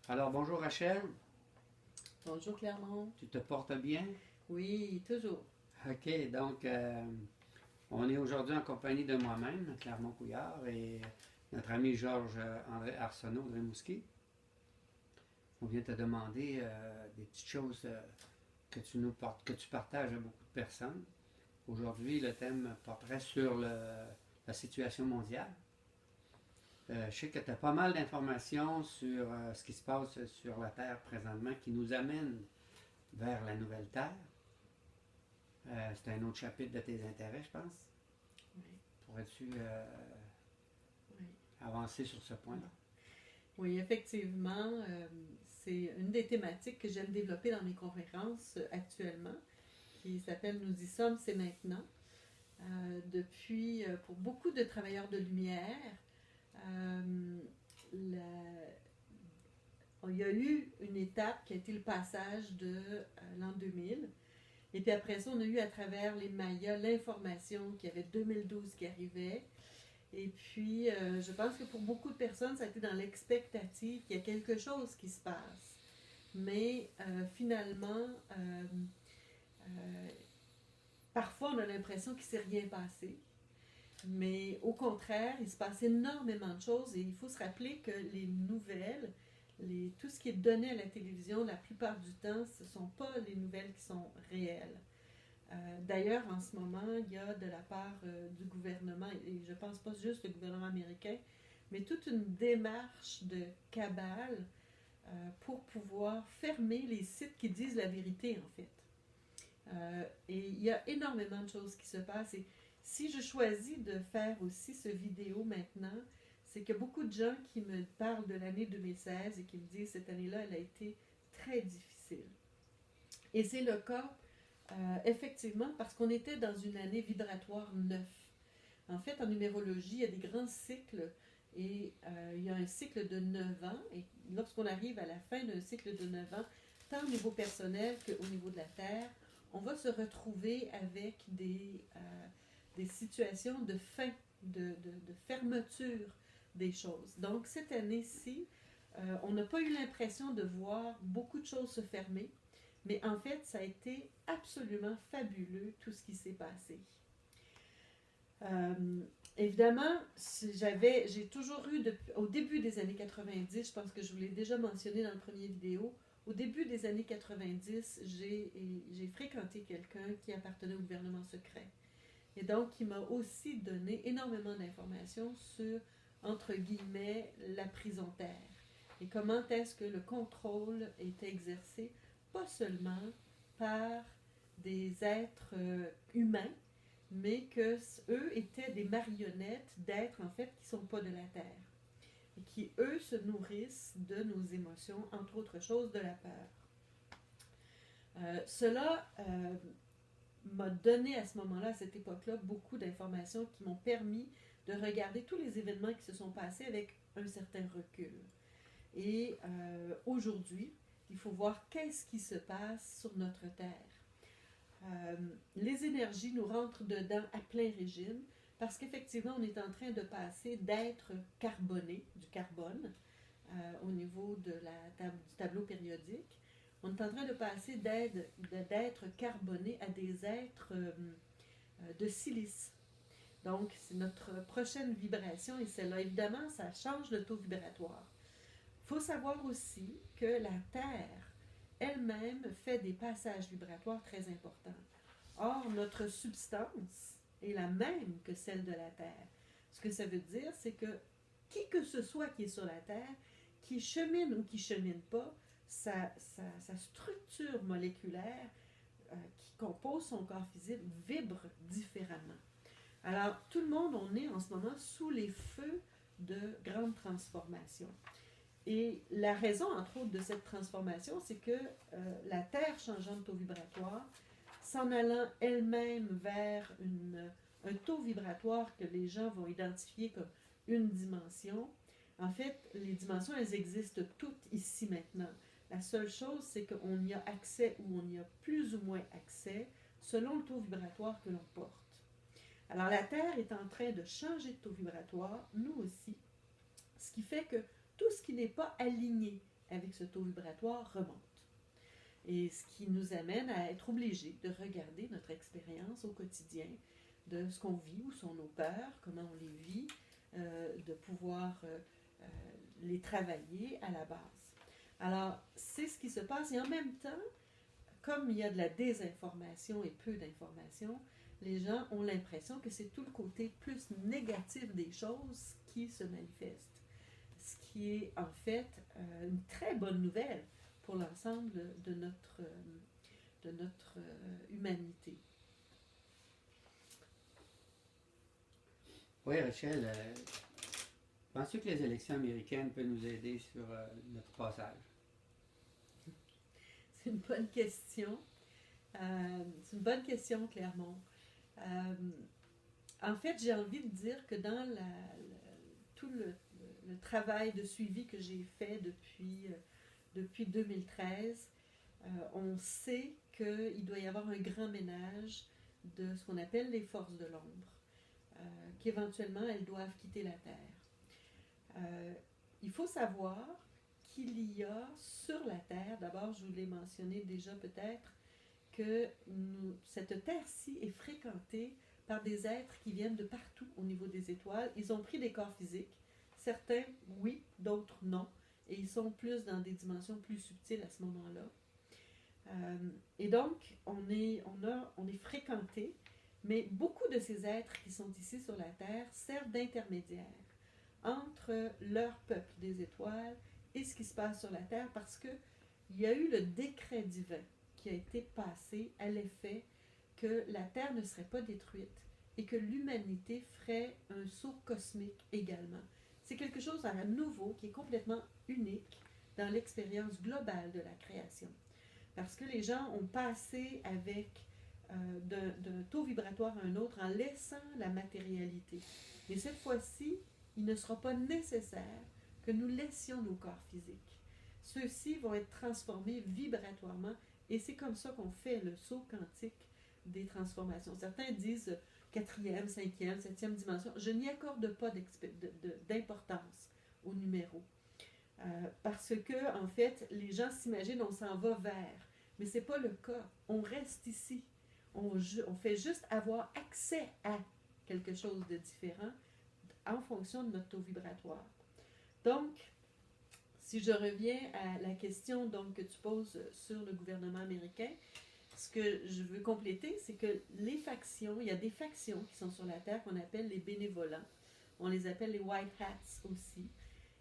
Alors, bonjour Rachel, Bonjour Clermont. tu te portes bien? Oui, toujours. Ok, donc on est aujourd'hui en compagnie de moi-même, Clermont Couillard, et notre ami Georges-André Arsenault de Rimouski. On vient te demander des petites choses que tu partages à beaucoup de personnes. Aujourd'hui, le thème porterait sur la situation mondiale. Je sais que tu as pas mal d'informations sur ce qui se passe sur la Terre présentement qui nous amène vers la nouvelle Terre. C'est un autre chapitre de tes intérêts, je pense. Oui, Pourrais-tu oui. avancer sur ce point-là? Oui, effectivement, c'est une des thématiques que j'aime développer dans mes conférences actuellement, qui s'appelle Nous y sommes, c'est maintenant. Pour beaucoup de travailleurs de lumière, euh, la- il y a eu une étape qui a été le passage de l'an 2000. Et puis après ça, on a eu à travers les Mayas l'information qu'il y avait 2012 qui arrivait. Et puis, je pense que pour beaucoup de personnes, ça a été dans l'expectative qu'il y a quelque chose qui se passe. Mais finalement, euh, parfois, on a l'impression qu'il ne s'est rien passé. Mais au contraire, il se passe énormément de choses et il faut se rappeler que les nouvelles, tout ce qui est donné à la télévision, la plupart du temps, ce ne sont pas les nouvelles qui sont réelles. D'ailleurs, en ce moment, il y a de la part du gouvernement, et je ne pense pas juste le gouvernement américain, mais toute une démarche de cabale pour pouvoir fermer les sites qui disent la vérité, en fait. Et il y a énormément de choses qui se passent. Et si je choisis de faire aussi ce vidéo maintenant, c'est que beaucoup de gens qui me parlent de l'année 2016 et qui me disent cette année-là, elle a été très difficile. Et c'est le cas effectivement, parce qu'on était dans une année vibratoire 9. En fait, en numérologie, il y a des grands cycles et il y a un cycle de 9 ans. Et lorsqu'on arrive à la fin d'un cycle de 9 ans, tant au niveau personnel qu'au niveau de la Terre, on va se retrouver avec des situations de fin, de fermeture des choses. Donc, cette année-ci, on n'a pas eu l'impression de voir beaucoup de choses se fermer. Mais en fait, ça a été absolument fabuleux tout ce qui s'est passé. Euh, Évidemment, j'ai toujours eu, au début des années 90, je pense que je vous l'ai déjà mentionné dans le premier vidéo, au début des années 90, j'ai fréquenté quelqu'un qui appartenait au gouvernement secret. Et donc, qui m'a aussi donné énormément d'informations sur, entre guillemets, la prison terre. Et comment est-ce que le contrôle est exercé, pas seulement par des êtres humains, mais que eux étaient des marionnettes d'êtres en fait qui ne sont pas de la terre et qui eux se nourrissent de nos émotions, entre autres choses de la peur. Cela m'a donné à ce moment-là, à cette époque-là, beaucoup d'informations qui m'ont permis de regarder tous les événements qui se sont passés avec un certain recul. Et aujourd'hui, il faut voir qu'est-ce qui se passe sur notre Terre. Les énergies nous rentrent dedans à plein régime parce qu'effectivement, on est en train de passer d'être carboné, du carbone, au niveau du tableau périodique. On est en train de passer d'être carboné à des êtres de silice. Donc, c'est notre prochaine vibration et celle-là, évidemment, ça change le taux vibratoire. Il faut savoir aussi que la Terre elle-même fait des passages vibratoires très importants. Or, notre substance est la même que celle de la Terre. Ce que ça veut dire, c'est que qui que ce soit qui est sur la Terre, qui chemine ou qui chemine pas, sa structure moléculaire qui compose son corps physique vibre différemment. Alors, tout le monde, on est en ce moment sous les feux de grandes transformations. Et la raison, entre autres, de cette transformation, c'est que la Terre changeant de taux vibratoire, s'en allant elle-même vers un taux vibratoire que les gens vont identifier comme une dimension. En fait, les dimensions, elles existent toutes ici maintenant. La seule chose, c'est qu'on y a accès ou on y a plus ou moins accès selon le taux vibratoire que l'on porte. Alors la Terre est en train de changer de taux vibratoire, nous aussi, ce qui fait que tout ce qui n'est pas aligné avec ce taux vibratoire remonte. Et ce qui nous amène à être obligés de regarder notre expérience au quotidien, de ce qu'on vit, où sont nos peurs, comment on les vit, de pouvoir les travailler à la base. Alors, c'est ce qui se passe. Et en même temps, comme il y a de la désinformation et peu d'information, les gens ont l'impression que c'est tout le côté plus négatif des choses qui se manifeste. Ce qui est en fait une très bonne nouvelle pour l'ensemble de notre humanité. Oui, Rachel, penses-tu que les élections américaines peuvent nous aider sur notre passage? C'est une bonne question. C'est une bonne question, Clermont. En fait, j'ai envie de dire que dans tout le travail de suivi que j'ai fait depuis 2013, on sait qu'il doit y avoir un grand ménage de ce qu'on appelle les forces de l'ombre, qu'éventuellement elles doivent quitter la Terre. Il faut savoir qu'il y a sur la Terre, d'abord je vous l'ai mentionné déjà peut-être, que cette Terre-ci est fréquentée par des êtres qui viennent de partout au niveau des étoiles. Ils ont pris des corps physiques, certains oui, d'autres non, et ils sont plus dans des dimensions plus subtiles à ce moment-là. Et donc, on est fréquenté, mais beaucoup de ces êtres qui sont ici sur la Terre servent d'intermédiaires entre leur peuple des étoiles et ce qui se passe sur la Terre, parce qu'il y a eu le décret divin qui a été passé à l'effet que la Terre ne serait pas détruite et que l'humanité ferait un saut cosmique également. C'est quelque chose à nouveau qui est complètement unique dans l'expérience globale de la création. Parce que les gens ont passé avec d'un taux vibratoire à un autre en laissant la matérialité. Mais cette fois-ci, il ne sera pas nécessaire que nous laissions nos corps physiques. Ceux-ci vont être transformés vibratoirement et c'est comme ça qu'on fait le saut quantique des transformations. Certains disent 4e, 5e, 7e dimension. Je n'y accorde pas d'importance au numéro. Parce que, en fait, les gens s'imaginent on s'en va vers. Mais ce n'est pas le cas. On reste ici. On fait juste avoir accès à quelque chose de différent en fonction de notre taux vibratoire. Donc, si je reviens à la question donc, que tu poses sur le gouvernement américain, ce que je veux compléter, c'est que les factions, il y a des factions qui sont sur la Terre qu'on appelle les bénévolents. On les appelle les White Hats aussi.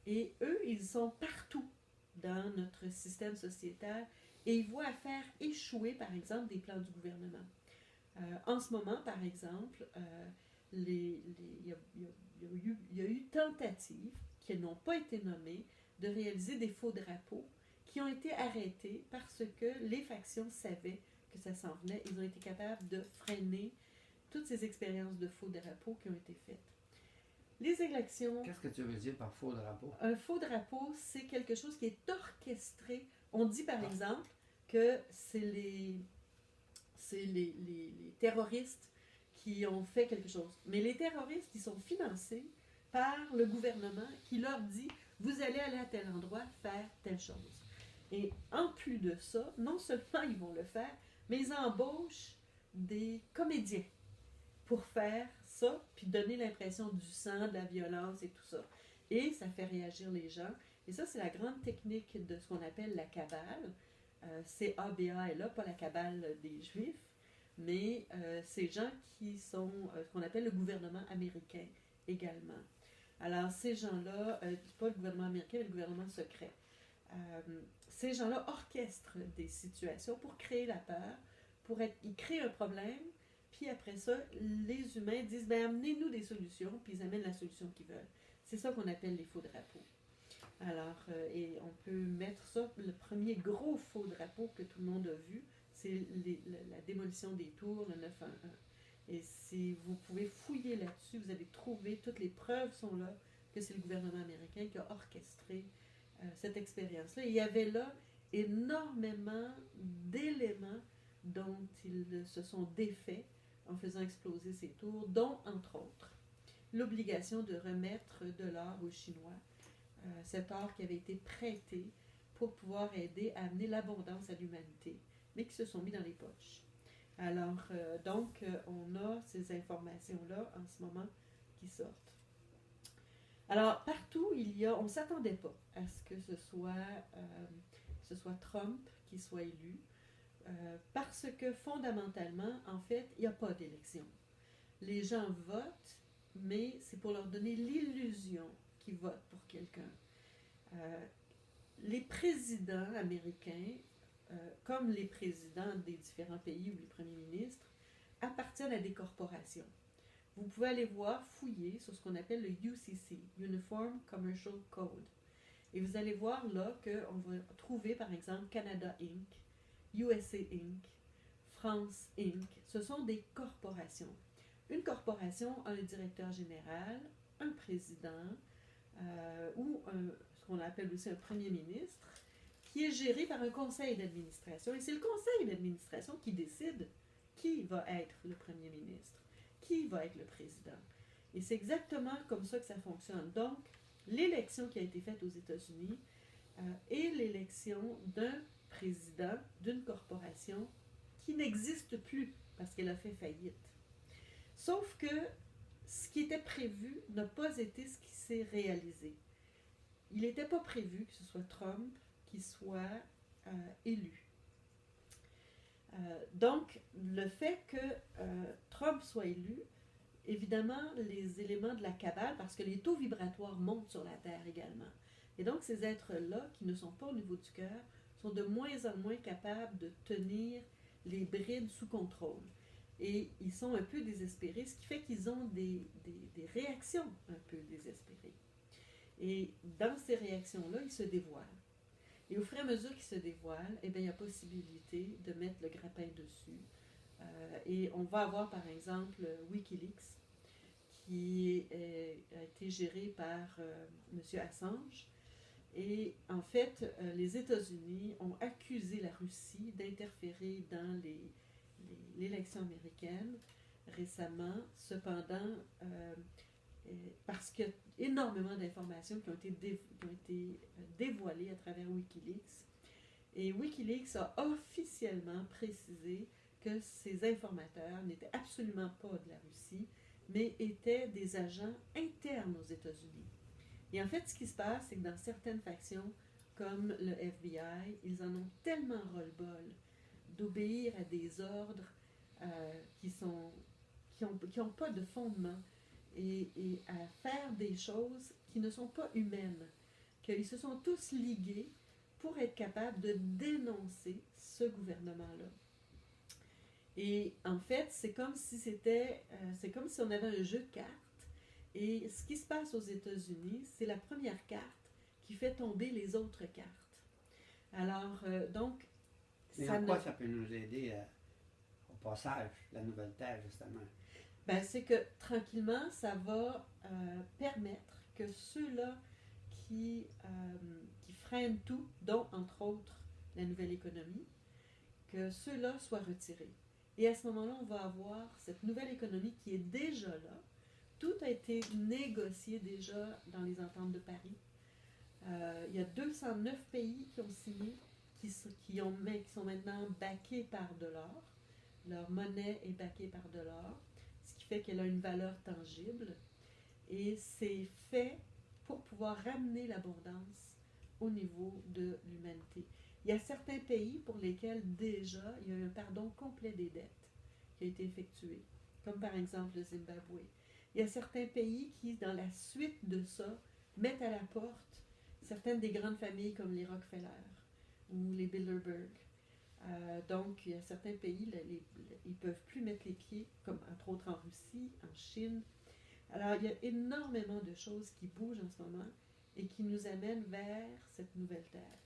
Et eux, ils sont partout dans notre système sociétal et ils voient faire échouer, par exemple, des plans du gouvernement. En ce moment, par exemple, il y a eu tentatives qui n'ont pas été nommées de réaliser des faux drapeaux qui ont été arrêtés parce que les factions savaient que ça s'en venait. Ils ont été capables de freiner toutes ces expériences de faux drapeaux qui ont été faites. Les élections... Qu'est-ce que tu veux dire par faux drapeau? Un faux drapeau, c'est quelque chose qui est orchestré. On dit par exemple que c'est les terroristes qui ont fait quelque chose. Mais les terroristes, ils sont financés par le gouvernement qui leur dit « Vous allez aller à tel endroit faire telle chose ». Et en plus de ça, non seulement ils vont le faire, mais ils embauchent des comédiens pour faire ça, puis donner l'impression du sang, de la violence et tout ça. Et ça fait réagir les gens. Et ça, c'est la grande technique de ce qu'on appelle la cabale. C-A-B-A-L-A, pas la cabale des Juifs, mais ces gens qui sont ce qu'on appelle le gouvernement américain également. Alors, ces gens-là, pas le gouvernement américain, mais le gouvernement secret. Ces gens-là orchestrent des situations pour créer la peur, ils créent un problème, puis après ça, les humains disent, ben amenez-nous des solutions, puis ils amènent la solution qu'ils veulent. C'est ça qu'on appelle les faux drapeaux. Alors, et on peut mettre ça, le premier gros faux drapeau que tout le monde a vu, c'est la démolition des tours, le 911. Et si vous pouvez fouiller là-dessus, vous allez trouver, toutes les preuves sont là, que c'est le gouvernement américain qui a orchestré cette expérience-là. Il y avait là énormément d'éléments dont ils se sont défaits en faisant exploser ces tours, dont, entre autres, l'obligation de remettre de l'or aux Chinois, cet or qui avait été prêté pour pouvoir aider à amener l'abondance à l'humanité, mais qui se sont mis dans les poches. Alors, on a ces informations-là en ce moment qui sortent. Alors, partout, on ne s'attendait pas à ce que ce soit Trump qui soit élu, parce que fondamentalement, en fait, il n'y a pas d'élection. Les gens votent, mais c'est pour leur donner l'illusion qu'ils votent pour quelqu'un. Les présidents américains, comme les présidents des différents pays ou les premiers ministres, appartiennent à des corporations. Vous pouvez aller voir, fouiller sur ce qu'on appelle le UCC, Uniform Commercial Code. Et vous allez voir là qu'on va trouver par exemple Canada Inc., USA Inc., France Inc. Ce sont des corporations. Une corporation a un directeur général, un président ou ce qu'on appelle aussi un premier ministre, qui est géré par un conseil d'administration. Et c'est le conseil d'administration qui décide qui va être le premier ministre, qui va être le président. Et c'est exactement comme ça que ça fonctionne. Donc, l'élection qui a été faite aux États-Unis est l'élection d'un président d'une corporation qui n'existe plus parce qu'elle a fait faillite. Sauf que ce qui était prévu n'a pas été ce qui s'est réalisé. Il n'était pas prévu que ce soit Trump qui soit élu. Donc, le fait que Trump soit élu, évidemment, les éléments de la cabale, parce que les taux vibratoires montent sur la Terre également. Et donc, ces êtres-là, qui ne sont pas au niveau du cœur, sont de moins en moins capables de tenir les brides sous contrôle. Et ils sont un peu désespérés, ce qui fait qu'ils ont des réactions un peu désespérées. Et dans ces réactions-là, ils se dévoilent. Et au fur et à mesure qu'ils se dévoilent, eh bien, il y a possibilité de mettre le grappin dessus. Et on va avoir par exemple Wikileaks, qui a été géré par M. Assange. Et en fait, les États-Unis ont accusé la Russie d'interférer dans l'élection américaine récemment. Cependant, parce qu'il y a énormément d'informations qui ont été dévoilées à travers Wikileaks. Et Wikileaks a officiellement précisé que ces informateurs n'étaient absolument pas de la Russie, mais étaient des agents internes aux États-Unis. Et en fait, ce qui se passe, c'est que dans certaines factions, comme le FBI, ils en ont tellement ras-le-bol d'obéir à des ordres qui n'ont pas de fondement et à faire des choses qui ne sont pas humaines, qu'ils se sont tous ligués pour être capables de dénoncer ce gouvernement-là. Et en fait, c'est comme si on avait un jeu de cartes. Et ce qui se passe aux États-Unis, c'est la première carte qui fait tomber les autres cartes. Alors, donc... Mais en quoi ça peut nous aider au passage de la nouvelle Terre, justement? Ben, c'est que, tranquillement, ça va permettre que ceux-là qui freinent tout, dont, entre autres, la nouvelle économie, que ceux-là soient retirés. Et à ce moment-là, on va avoir cette nouvelle économie qui est déjà là. Tout a été négocié déjà dans les ententes de Paris. Il y a 209 pays qui ont signé, qui sont maintenant backés par de l'or. Leur monnaie est backée par de l'or, ce qui fait qu'elle a une valeur tangible. Et c'est fait pour pouvoir ramener l'abondance au niveau de l'humanité. Il y a certains pays pour lesquels déjà il y a eu un pardon complet des dettes qui a été effectué, comme par exemple le Zimbabwe. Il y a certains pays qui, dans la suite de ça, mettent à la porte certaines des grandes familles comme les Rockefeller ou les Bilderberg. Donc, il y a certains pays, ils ne peuvent plus mettre les pieds, comme entre autres en Russie, en Chine. Alors, il y a énormément de choses qui bougent en ce moment et qui nous amènent vers cette nouvelle Terre.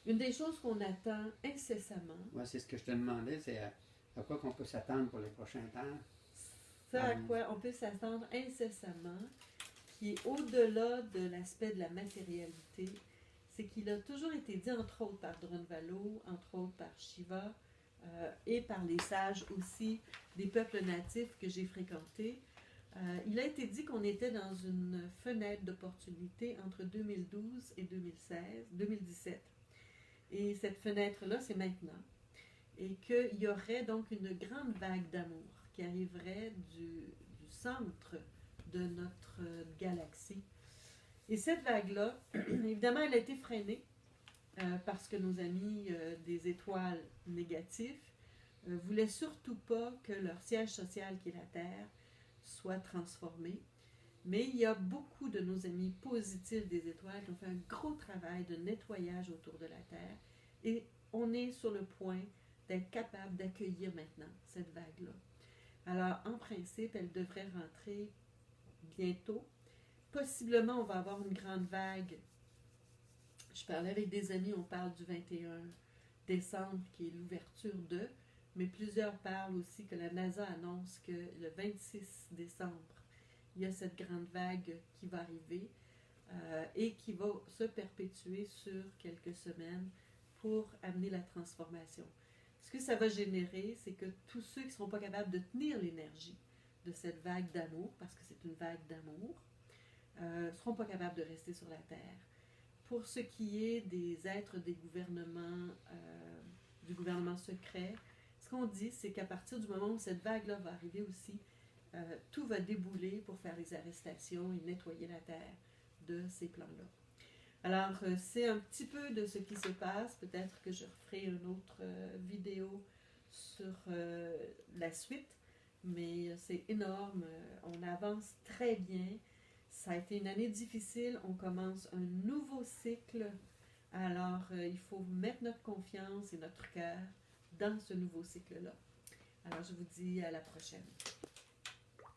Une des choses qu'on attend incessamment... Oui, c'est ce que je te demandais, c'est à quoi qu'on peut s'attendre pour les prochains temps. Ça à quoi on peut s'attendre incessamment, qui est au-delà de l'aspect de la matérialité, c'est qu'il a toujours été dit, entre autres par Drunvalo, entre autres par Shiva, et par les sages aussi des peuples natifs que j'ai fréquentés, Il a été dit qu'on était dans une fenêtre d'opportunité entre 2012 et 2017. Et cette fenêtre-là, c'est maintenant. Et qu'il y aurait donc une grande vague d'amour qui arriverait du centre de notre galaxie. Et cette vague-là, évidemment, elle a été freinée parce que nos amis des étoiles négatifs voulaient surtout pas que leur siège social, qui est la Terre, soit transformé. Mais il y a beaucoup de nos amis positifs des étoiles qui ont fait un gros travail de nettoyage autour de la Terre. Et on est sur le point d'être capable d'accueillir maintenant cette vague-là. Alors, en principe, elle devrait rentrer bientôt. Possiblement, on va avoir une grande vague. Je parlais avec des amis, on parle du 21 décembre, qui est l'ouverture de, mais plusieurs parlent aussi que la NASA annonce que le 26 décembre, il y a cette grande vague qui va arriver et qui va se perpétuer sur quelques semaines pour amener la transformation. Ce que ça va générer, c'est que tous ceux qui ne seront pas capables de tenir l'énergie de cette vague d'amour, parce que c'est une vague d'amour, ne seront pas capables de rester sur la Terre. Pour ce qui est des êtres des gouvernements, du gouvernement secret, ce qu'on dit, c'est qu'à partir du moment où cette vague-là va arriver aussi, tout va débouler pour faire les arrestations et nettoyer la Terre de ces plans-là. Alors, c'est un petit peu de ce qui se passe. Peut-être que je referai une autre vidéo sur la suite, mais c'est énorme. On avance très bien. Ça a été une année difficile. On commence un nouveau cycle. Alors, il faut mettre notre confiance et notre cœur dans ce nouveau cycle-là. Alors, je vous dis à la prochaine.